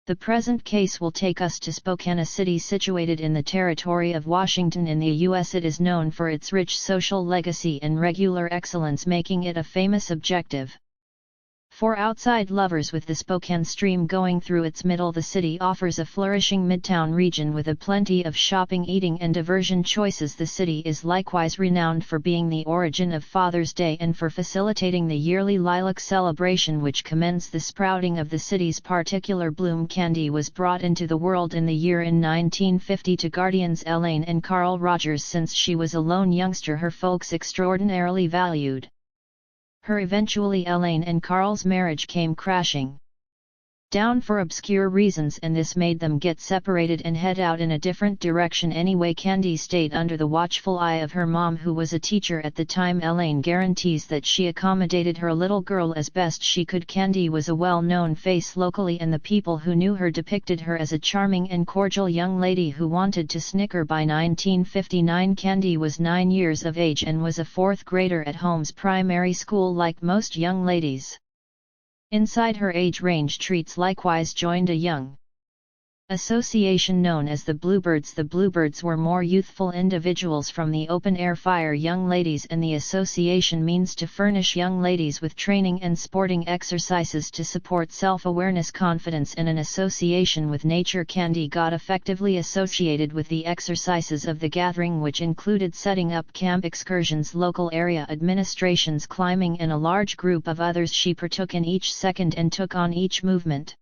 The present case will take us to Spokane, a city situated in the territory of Washington in the U.S. It is known for its rich social legacy and regular excellence, making it a famous objective for outside lovers. With the Spokane Stream going through its middle, the city offers a flourishing midtown region with a plenty of shopping, eating and diversion choices. The city is likewise renowned for being the origin of Father's Day and for facilitating the yearly lilac celebration, which commends the sprouting of the city's particular bloom. Candy was brought into the world in the year in 1950 to guardians Elaine and Carl Rogers. Since she was a lone youngster, her folks extraordinarily valued her. Eventually Elaine and Carl's marriage came crashing down for obscure reasons, and this made them get separated and head out in a different direction. Anyway, Candy stayed under the watchful eye of her mom, who was a teacher at the time. Elaine guarantees that she accommodated her little girl as best she could. Candy was a well-known face locally, and the people who knew her depicted her as a charming and cordial young lady who wanted to snicker. By 1959, Candy was 9 years of age and was a fourth grader at Holmes Primary School. Like most young ladies inside her age range, Treats likewise joined a young association known as the Bluebirds. The Bluebirds were more youthful individuals from the open-air fire young ladies, and the association means to furnish young ladies with training and sporting exercises to support self-awareness, confidence, and an association with nature. Candy got effectively associated with the exercises of the gathering, which included setting up camp excursions, local area administrations, climbing, and a large group of others. She partook in each second and took on each movement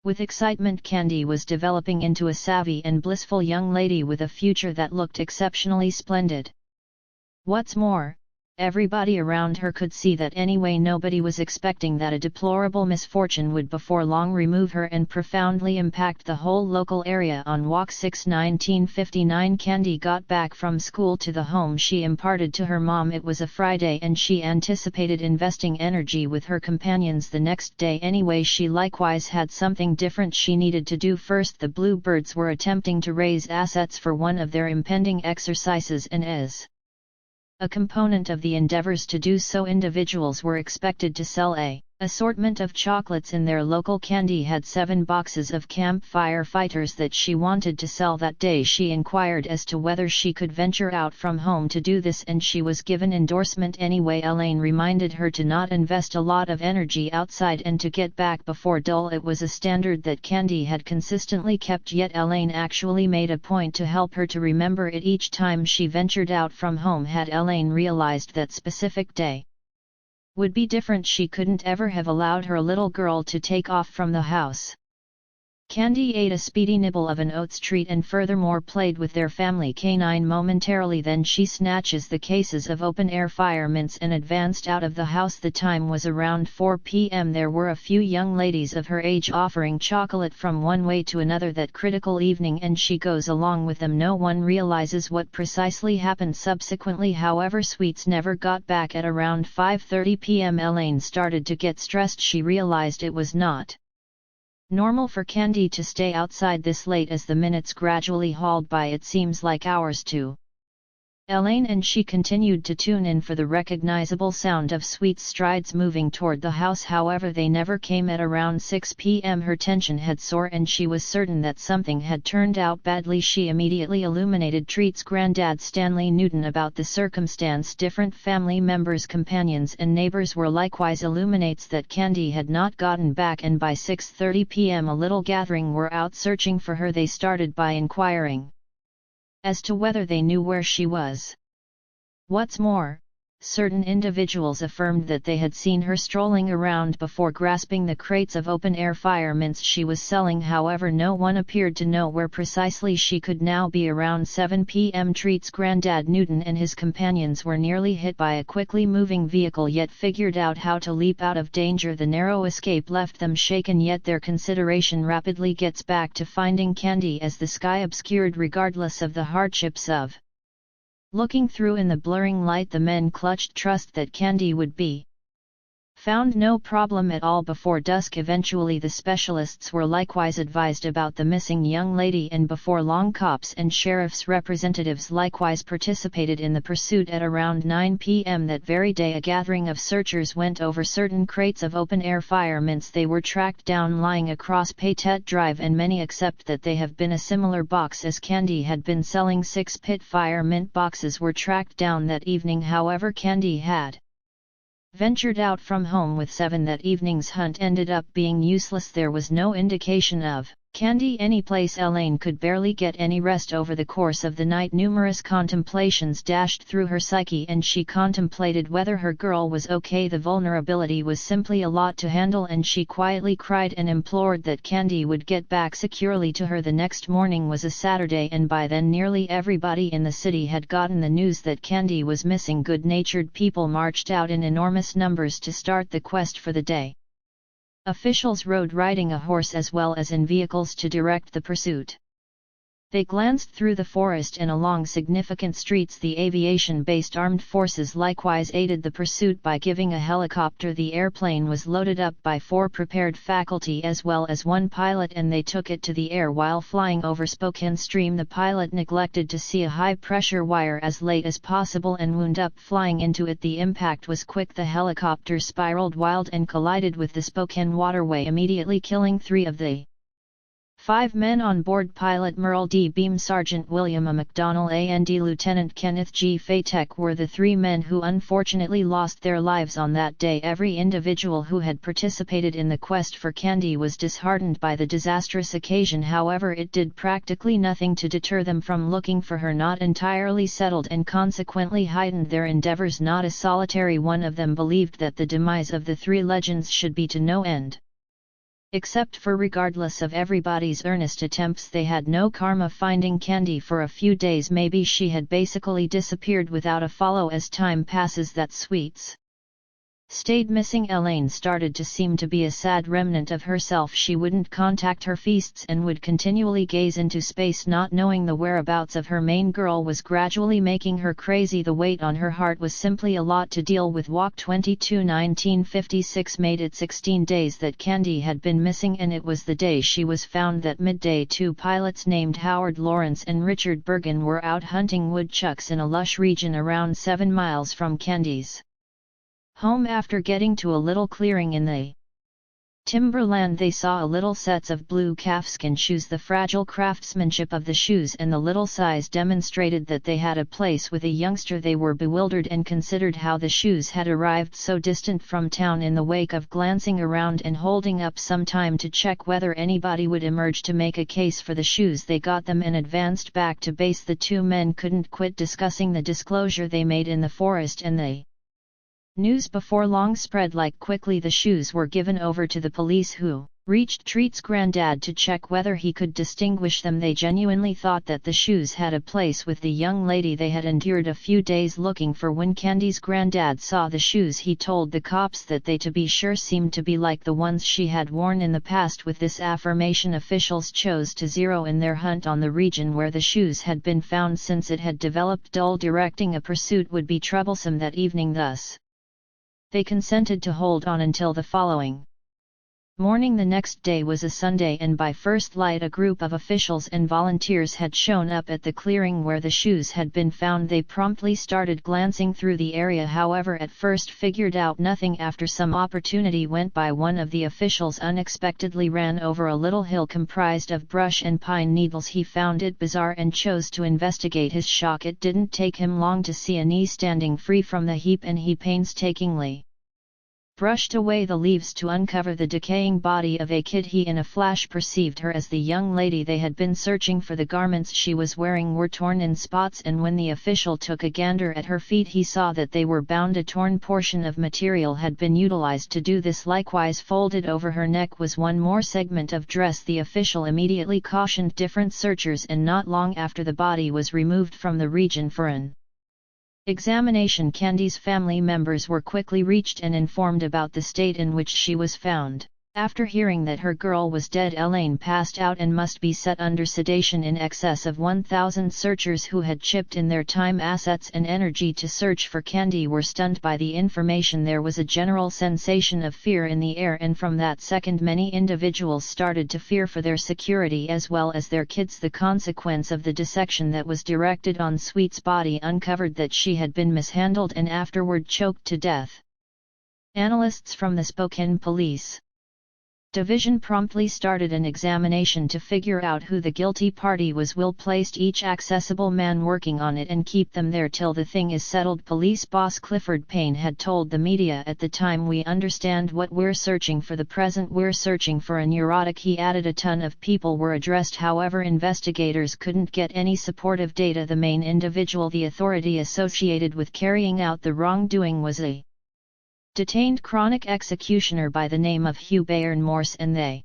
with excitement. Candy was developing into a savvy and blissful young lady with a future that looked exceptionally splendid. What's more, everybody around her could see that. Anyway, nobody was expecting that a deplorable misfortune would before long remove her and profoundly impact the whole local area. On Walk 6, 1959, Candy got back from school to the home she imparted to her mom. It was a Friday, and she anticipated investing energy with her companions the next day. Anyway, she likewise had something different she needed to do. First, the Bluebirds were attempting to raise assets for one of their impending exercises, and as a component of the endeavors to do so, individuals were expected to sell a assortment of chocolates in their local. Candy had 7 boxes of campfire fighters that she wanted to sell that day. She inquired as to whether she could venture out from home to do this, and she was given endorsement. Anyway, Elaine reminded her to not invest a lot of energy outside and to get back before dull. It was a standard that Candy had consistently kept, yet Elaine actually made a point to help her to remember it each time she ventured out from home. Had Elaine realized that specific day would be different, she couldn't ever have allowed her little girl to take off from the house. Candy ate a speedy nibble of an oats treat and furthermore played with their family canine momentarily. Then she snatches the cases of open-air fire mints and advanced out of the house. The time was around 4 p.m. There were a few young ladies of her age offering chocolate from one way to another that critical evening, and she goes along with them. No one realizes what precisely happened subsequently. However, sweets never got back. At around 5:30 p.m. Elaine started to get stressed. She realized it was not normal for Candy to stay outside this late. As the minutes gradually hauled by, it seems like hours to Elaine, and she continued to tune in for the recognizable sound of Sweet's strides moving toward the house. However, they never came. At around 6 p.m. her tension had soared and she was certain that something had turned out badly. She immediately illuminated Treat's granddad Stanley Newton about the circumstance. Different family members, companions and neighbors were likewise illuminates that Candy had not gotten back, and by 6:30 p.m. a little gathering were out searching for her. They started by inquiring as to whether they knew where she was. What's more, certain individuals affirmed that they had seen her strolling around before grasping the crates of open-air fire mints she was selling. However, no one appeared to know where precisely she could now be. Around 7 p.m. Treat's granddad Newton and his companions were nearly hit by a quickly moving vehicle, yet figured out how to leap out of danger. The narrow escape left them shaken, yet their consideration rapidly gets back to finding Candy as the sky obscured. Regardless of the hardships of looking through in the blurring light, the men clutched trust that Candy would be found no problem at all before dusk. Eventually the specialists were likewise advised about the missing young lady, and before long cops and sheriff's representatives likewise participated in the pursuit. At around 9 p.m. that very day, a gathering of searchers went over certain crates of open-air fire mints. They were tracked down lying across Payette Drive, and many accept that they have been a similar box as Candy had been selling. 6 pit fire mint boxes were tracked down that evening. However, Candy had ventured out from home with 7. That evening's hunt ended up being useless. There was no indication of Candy anyplace. Elaine could barely get any rest over the course of the night. Numerous contemplations dashed through her psyche, and she contemplated whether her girl was okay. The vulnerability was simply a lot to handle, and she quietly cried and implored that Candy would get back securely to her. The next morning was a Saturday, and by then nearly everybody in the city had gotten the news that Candy was missing. Good-natured people marched out in enormous numbers to start the quest for the day. Officials rode riding a horse as well as in vehicles to direct the pursuit. They glanced through the forest and along significant streets. The aviation-based armed forces likewise aided the pursuit by giving a helicopter. The airplane was loaded up by 4 prepared faculty as well as 1 pilot, and they took it to the air. While flying over Spokane Stream, the pilot neglected to see a high-pressure wire as late as possible and wound up flying into it. The impact was quick. The helicopter spiraled wild and collided with the Spokane waterway, immediately killing 3 of the 5 men on board: pilot Merle D. Beam, Sergeant William A. McDonnell, and Lieutenant Kenneth G. Fatek were the 3 men who unfortunately lost their lives on that day. Every individual who had participated in the quest for Candy was disheartened by the disastrous occasion. However, it did practically nothing to deter them from looking for her. Not entirely settled, and consequently heightened their endeavors. Not a solitary one of them believed that the demise of the 3 legends should be to no end. Except for, regardless of everybody's earnest attempts, they had no karma finding Candy for a few days. Maybe she had basically disappeared without a follow. As time passes, that sweets stayed missing. Elaine started to seem to be a sad remnant of herself. She wouldn't contact her feasts and would continually gaze into space. Not knowing the whereabouts of her main girl was gradually making her crazy. The weight on her heart was simply a lot to deal with. Walk 22 1956 made it 16 days that Candy had been missing, and it was the day she was found that midday 2 pilots named Howard Lawrence and Richard Bergen were out hunting woodchucks in a lush region around 7 miles from Candy's home. After getting to a little clearing in the timberland, they saw a little sets of blue calfskin shoes. The fragile craftsmanship of the shoes and the little size demonstrated that they had a place with a youngster. They were bewildered and considered how the shoes had arrived so distant from town. In the wake of glancing around and holding up some time to check whether anybody would emerge to make a case for the shoes, they got them and advanced back to base. The 2 men couldn't quit discussing the disclosure they made in the forest, and the news before long spread like quickly. The shoes were given over to the police, who reached Treat's granddad to check whether he could distinguish them. They genuinely thought that the shoes had a place with the young lady they had endured a few days looking for. When Candy's granddad saw the shoes, he told the cops that they to be sure seemed to be like the ones she had worn in the past. With this affirmation, officials chose to zero in their hunt on the region where the shoes had been found, since it had developed dull. Directing a pursuit would be troublesome that evening, thus they consented to hold on until the following morning. The next day was a Sunday, and by first light a group of officials and volunteers had shown up at the clearing where the shoes had been found. They promptly started glancing through the area, however at first figured out nothing. After some opportunity went by, one of the officials unexpectedly ran over a little hill comprised of brush and pine needles. He found it bizarre and chose to investigate. His shock, it didn't take him long to see a knee standing free from the heap, and he painstakingly brushed away the leaves to uncover the decaying body of a kid. He in a flash perceived her as the young lady they had been searching for. The garments she was wearing were torn in spots, and when the official took a gander at her feet, he saw that they were bound. A torn portion of material had been utilized to do this. Likewise, folded over her neck was one more segment of dress. The official immediately cautioned different searchers, and not long after the body was removed from the region for an examination. Candy's family members were quickly reached and informed about the state in which she was found. After hearing that her girl was dead, Elaine passed out and must be set under sedation. In excess of 1,000 searchers who had chipped in their time, assets and energy to search for Candy were stunned by the information. There was a general sensation of fear in the air, and from that second many individuals started to fear for their security as well as their kids. The consequence of the dissection that was directed on Sweet's body uncovered that she had been mishandled and afterward choked to death. Analysts from the Spokane Police Division promptly started an examination to figure out who the guilty party was. Will placed each accessible man working on it and keep them there till the thing is settled. Police boss Clifford Payne had told the media at the time, "We understand what we're searching for. The present we're searching for a neurotic." He added a ton of people were addressed, however investigators couldn't get any supportive data. The main individual the authority associated with carrying out the wrongdoing was a detained chronic executioner by the name of Hugh Bayern Morse, and they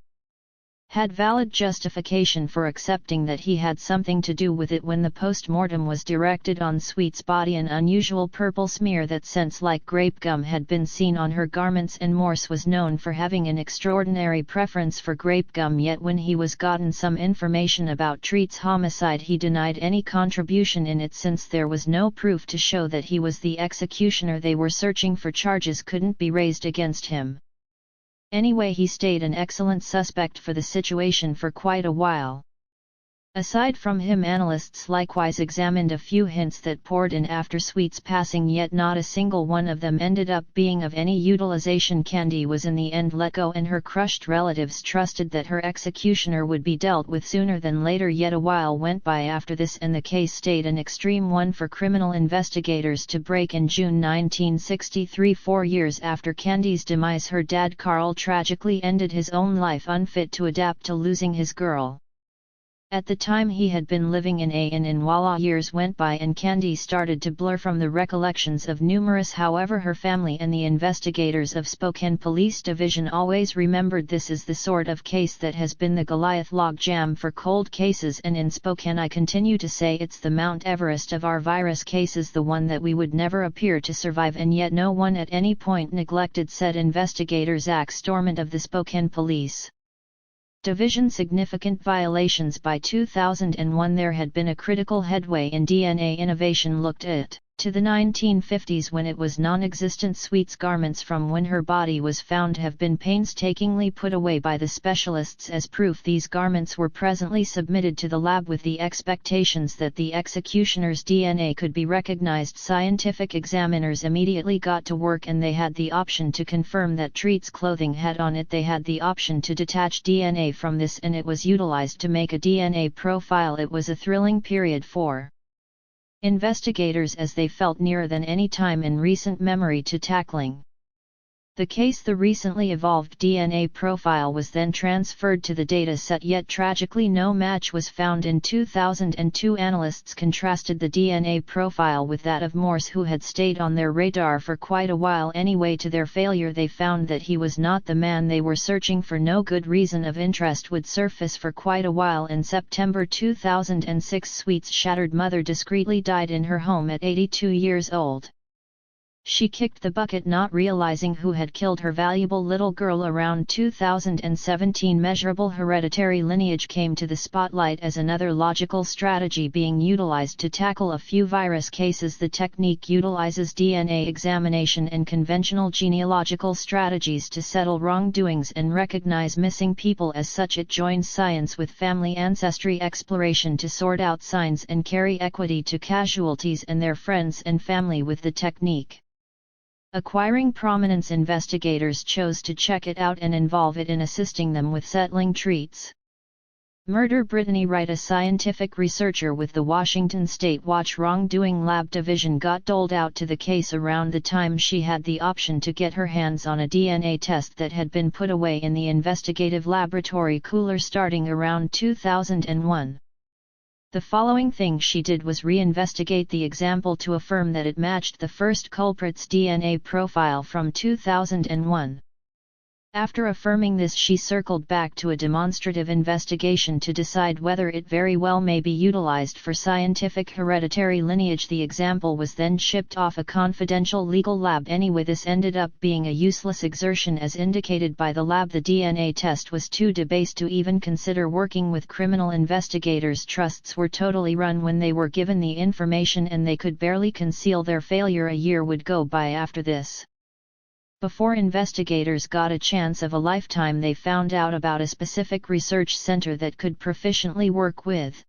had valid justification for accepting that he had something to do with it. When the post-mortem was directed on Sweet's body, an unusual purple smear that scents like grape gum had been seen on her garments, and Morse was known for having an extraordinary preference for grape gum. Yet when he was gotten some information about Treat's homicide, he denied any contribution in it. Since there was no proof to show that he was the executioner they were searching for, charges couldn't be raised against him. Anyway, he stayed an excellent suspect for the situation for quite a while. Aside from him, analysts likewise examined a few hints that poured in after Sweet's passing, yet not a single one of them ended up being of any utilization. Candy was in the end let go, and her crushed relatives trusted that her executioner would be dealt with sooner than later. Yet a while went by after this, and the case stayed an extreme one for criminal investigators to break. In June 1963, 4 years after Candy's demise, her dad Carl tragically ended his own life, unfit to adapt to losing his girl. At the time he had been living in a inn in Walla. Years went by and Candy started to blur from the recollections of numerous. However, her family and the investigators of Spokane Police Division always remembered this is the sort of case that has been the Goliath logjam for cold cases, and in Spokane I continue to say it's the Mount Everest of our virus cases, the one that we would never appear to survive, and yet no one at any point neglected, said investigator Zach Stormont of the Spokane Police Division. Significant violations. By 2001 there had been a critical headway in DNA innovation. Looked at to the 1950s when it was non-existent. Sweet's garments from when her body was found have been painstakingly put away by the specialists as proof. These garments were presently submitted to the lab with the expectations that the executioner's DNA could be recognized. Scientific examiners immediately got to work, and they had the option to confirm that Treat's clothing had on it. They had the option to detach DNA from this, and it was utilized to make a DNA profile. It was a thrilling period for investigators, as they felt nearer than any time in recent memory to tackling the case. The recently evolved DNA profile was then transferred to the data set, yet tragically no match was found. In 2002 analysts contrasted the DNA profile with that of Morse, who had stayed on their radar for quite a while anyway. To their failure they found that he was not the man they were searching for. No good reason of interest would surface for quite a while. In September 2006 Sweet's shattered mother discreetly died in her home at 82 years old. She kicked the bucket, not realizing who had killed her valuable little girl. Around 2017 measurable hereditary lineage came to the spotlight as another logical strategy being utilized to tackle a few virus cases. The technique utilizes DNA examination and conventional genealogical strategies to settle wrongdoings and recognize missing people. As such, it joins science with family ancestry exploration to sort out signs and carry equity to casualties and their friends and family. With the technique acquiring prominence, investigators chose to check it out and involve it in assisting them with settling Treat's murder. Brittany Wright, a scientific researcher with the Washington State Watch Wrongdoing Lab Division, got doled out to the case around the time she had the option to get her hands on a DNA test that had been put away in the investigative laboratory cooler starting around 2001. The following thing she did was reinvestigate the example to affirm that it matched the first culprit's DNA profile from 2001. After affirming this, she circled back to a demonstrative investigation to decide whether it very well may be utilized for scientific hereditary lineage. The example was then shipped off a confidential legal lab. Anyway, this ended up being a useless exertion as indicated by the lab. The DNA test was too debased to even consider working with criminal investigators. Trusts were totally run when they were given the information, and they could barely conceal their failure. A year would go by after this. Before investigators got a chance of a lifetime, they found out about a specific research center that could proficiently work with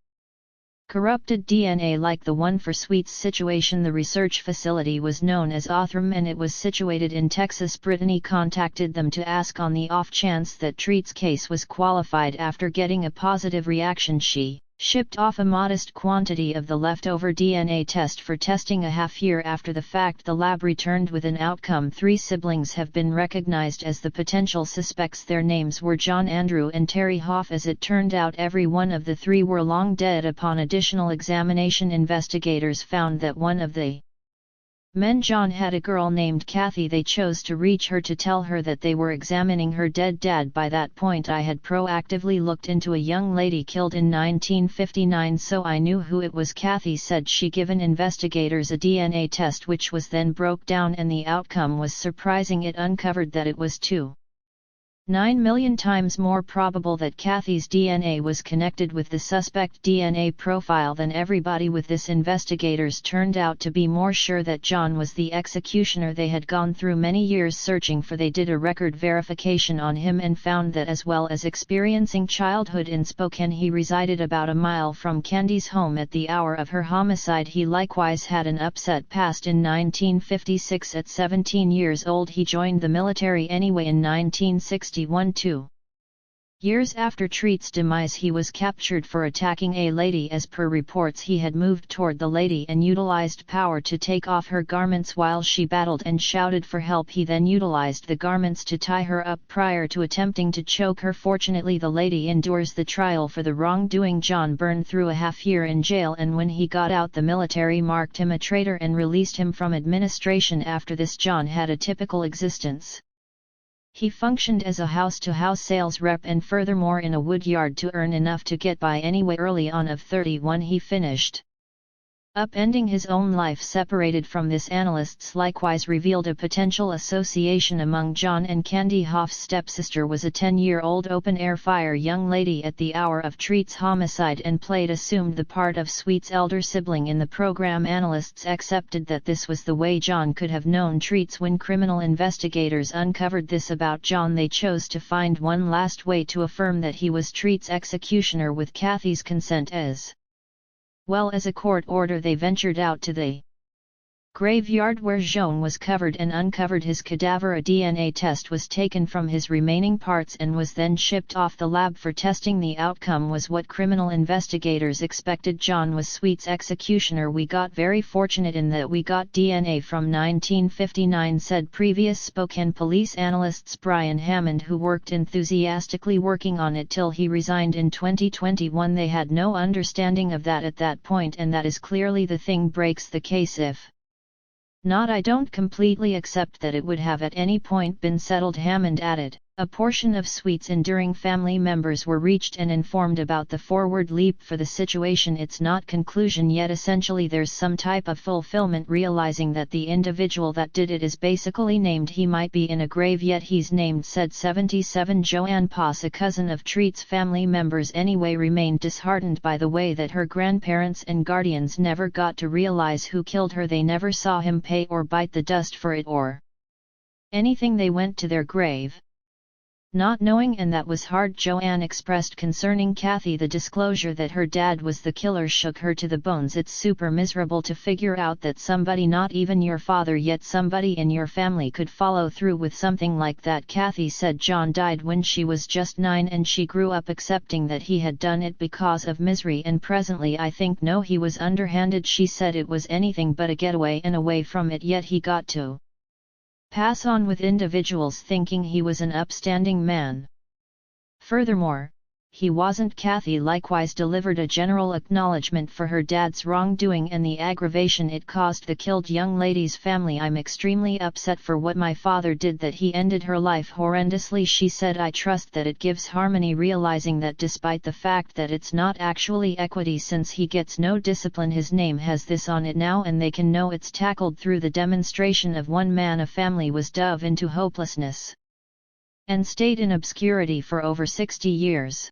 corrupted DNA like the one for Sweet's situation. The research facility was known as Othram and it was situated in Texas. Brittany contacted them to ask on the off chance that Treat's case was qualified. After getting a positive reaction, she shipped off a modest quantity of the leftover DNA test for testing. A half year after the fact, the lab returned with an outcome. 3 siblings have been recognized as the potential suspects. Their names were John, Andrew and Terry Hoff. As it turned out, every one of the 3 were long dead. Upon additional examination, investigators found that one of the men, John, had a girl named Kathy. They chose to reach her to tell her that they were examining her dead dad. By that point I had proactively looked into a young lady killed in 1959, so I knew who it was. Kathy said she given investigators a DNA test which was then broke down, and the outcome was surprising. It uncovered that it was 9 million times more probable that Kathy's DNA was connected with the suspect DNA profile than everybody with this. Investigators turned out to be more sure that John was the executioner. They had gone through many years searching for. They did a record verification on him and found that, as well as experiencing childhood in Spokane, he resided about a mile from Candy's home at the hour of her homicide. He likewise had an upset past. In 1956, at 17 years old, he joined the military. Anyway, in 1960, 2 years after Treat's demise, he was captured for attacking a lady. As per reports, he had moved toward the lady and utilized power to take off her garments while she battled and shouted for help. He then utilized the garments to tie her up prior to attempting to choke her. Fortunately, the lady endures the trial for the wrongdoing. John burned through a half year in jail, and when he got out, the military marked him a traitor and released him from administration. After this, John had a typical existence. He functioned as a house-to-house sales rep and furthermore in a wood yard to earn enough to get by. Anyway, early on of 31 he finished up ending his own life. Separated from this, analysts likewise revealed a potential association among John and Candy. Hoff's stepsister was a 10-year-old open-air fire young lady at the hour of Treat's homicide and assumed the part of Sweet's elder sibling in the program. Analysts accepted that this was the way John could have known Treat's. When criminal investigators uncovered this about John, they chose to find one last way to affirm that he was Treat's executioner with Kathy's consent. As well as a court order, they ventured out to the graveyard where Joan was covered and uncovered his cadaver. A DNA test was taken from his remaining parts and was then shipped off the lab for testing. The outcome was what criminal investigators expected. John was Sweet's executioner. We got very fortunate in that we got DNA from 1959, said previous Spokane police analysts Brian Hammond, who worked enthusiastically working on it till he resigned in 2021. They had no understanding of that at that point, and that is clearly the thing breaks the case. If not, I don't completely accept that it would have at any point been settled. Hammond added, a portion of Sweet's enduring family members were reached and informed about the forward leap for the situation. It's not conclusion yet. Essentially, there's some type of fulfillment, realizing that the individual that did it is basically named. He might be in a grave yet he's named, said 77 Joanne Poss, a cousin of Treat's family members. Anyway, remained disheartened by the way that her grandparents and guardians never got to realize who killed her. They never saw him pay or bite the dust for it or anything. They went to their grave not knowing, and that was hard. Joanne expressed concerning Kathy. The disclosure that her dad was the killer shook her to the bones. It's super miserable to figure out that somebody, not even your father, yet somebody in your family, could follow through with something like that. Kathy said John died when she was just 9 and she grew up accepting that he had done it because of misery, and presently I think no, he was underhanded. She said it was anything but a getaway and away from it, yet he got to pass on with individuals thinking he was an upstanding man. Furthermore, he wasn't. Kathy likewise delivered a general acknowledgement for her dad's wrongdoing and the aggravation it caused the killed young lady's family. I'm extremely upset for what my father did, that he ended her life horrendously, she said. I trust that it gives harmony, realizing that despite the fact that it's not actually equity since he gets no discipline, his name has this on it now and they can know it's tackled through the demonstration of one man. A family was dove into hopelessness and stayed in obscurity for over 60 years.